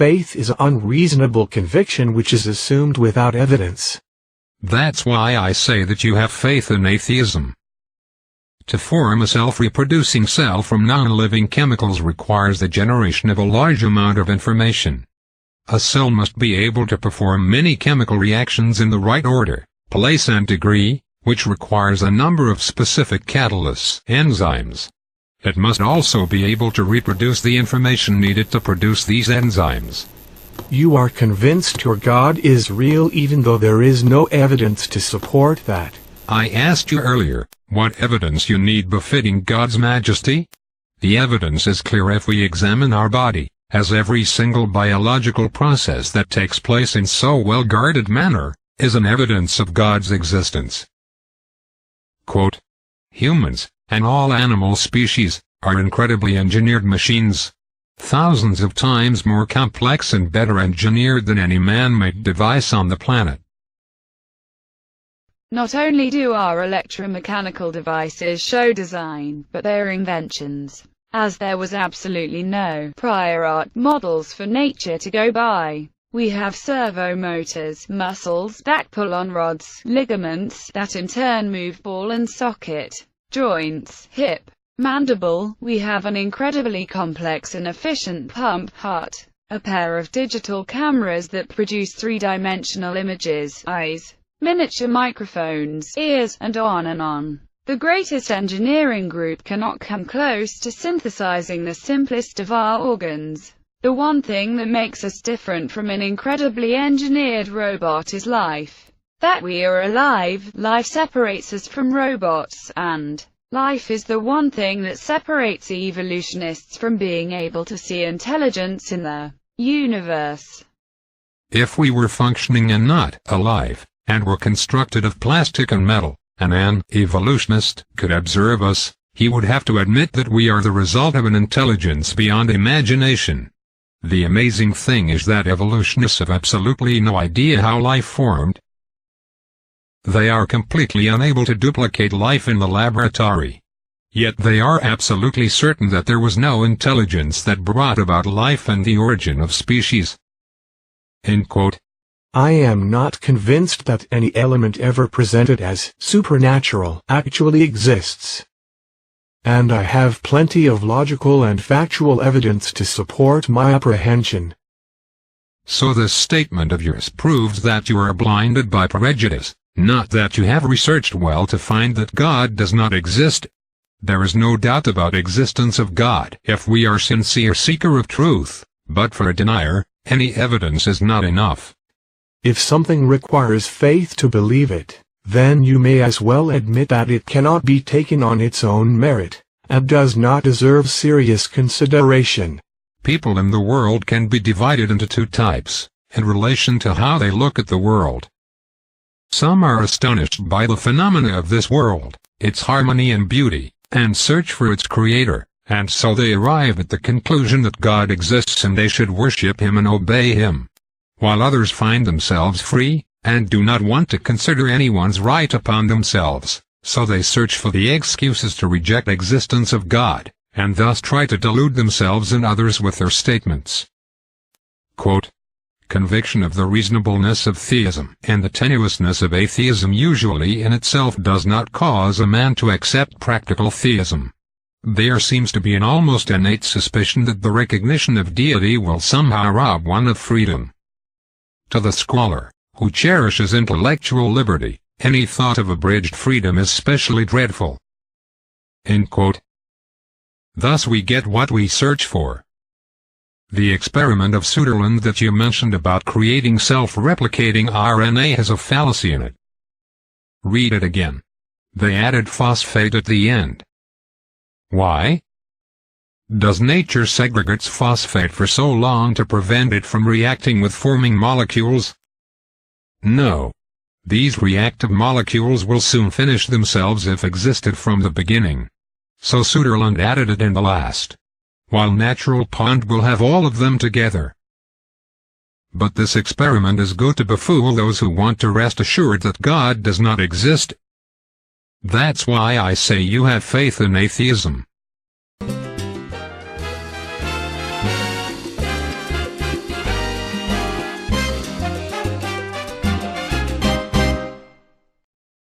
faith is unreasonable conviction which is assumed without evidence. That's why I say that you have faith in atheism. To form a self-reproducing cell from non-living chemicals requires the generation of a large amount of information. A cell must be able to perform many chemical reactions in the right order, place and degree, which requires a number of specific catalysts, enzymes. It must also be able to reproduce the information needed to produce these enzymes. You are convinced your God is real even though there is no evidence to support that. I asked you earlier, what evidence you need befitting God's majesty? The evidence is clear if we examine our body, as every single biological process that takes place in so well-guarded manner, is an evidence of God's existence. Quote, humans, and all animal species, are incredibly engineered machines. Thousands of times more complex and better engineered than any man-made device on the planet. Not only do our electromechanical devices show design, but they're inventions, as there was absolutely no prior art models for nature to go by. We have servo motors, muscles that pull on rods, ligaments that in turn move ball and socket, joints, hip, mandible. We have an incredibly complex and efficient pump heart, a pair of digital cameras that produce three-dimensional images, eyes, miniature microphones, ears, and on and on. The greatest engineering group cannot come close to synthesizing the simplest of our organs. The one thing that makes us different from an incredibly engineered robot is life. That we are alive. Life separates us from robots, and life is the one thing that separates evolutionists from being able to see intelligence in the universe. If we were functioning and not alive, and were constructed of plastic and metal, and an evolutionist could observe us, he would have to admit that we are the result of an intelligence beyond imagination. The amazing thing is that evolutionists have absolutely no idea how life formed. They are completely unable to duplicate life in the laboratory. Yet they are absolutely certain that there was no intelligence that brought about life and the origin of species. End quote. I am not convinced that any element ever presented as supernatural actually exists. And I have plenty of logical and factual evidence to support my apprehension. So this statement of yours proves that you are blinded by prejudice, not that you have researched well to find that God does not exist. There is no doubt about existence of God if we are sincere seeker of truth, but for a denier, any evidence is not enough. If something requires faith to believe it, then you may as well admit that it cannot be taken on its own merit, and does not deserve serious consideration. People in the world can be divided into two types, in relation to how they look at the world. Some are astonished by the phenomena of this world, its harmony and beauty, and search for its creator, and so they arrive at the conclusion that God exists and they should worship him and obey him. While others find themselves free, and do not want to consider anyone's right upon themselves, so they search for the excuses to reject existence of God, and thus try to delude themselves and others with their statements. Quote, conviction of the reasonableness of theism and the tenuousness of atheism usually in itself does not cause a man to accept practical theism. There seems to be an almost innate suspicion that the recognition of deity will somehow rob one of freedom. To the scholar, who cherishes intellectual liberty, any thought of abridged freedom is specially dreadful. End quote. Thus we get what we search for. The experiment of Sutherland that you mentioned about creating self-replicating RNA has a fallacy in it. Read it again. They added phosphate at the end. Why? Does nature segregates phosphate for so long to prevent it from reacting with forming molecules? No. These reactive molecules will soon finish themselves if existed from the beginning. So Sutherland added it in the last, while natural pond will have all of them together. But this experiment is good to befool those who want to rest assured that God does not exist. That's why I say you have faith in atheism.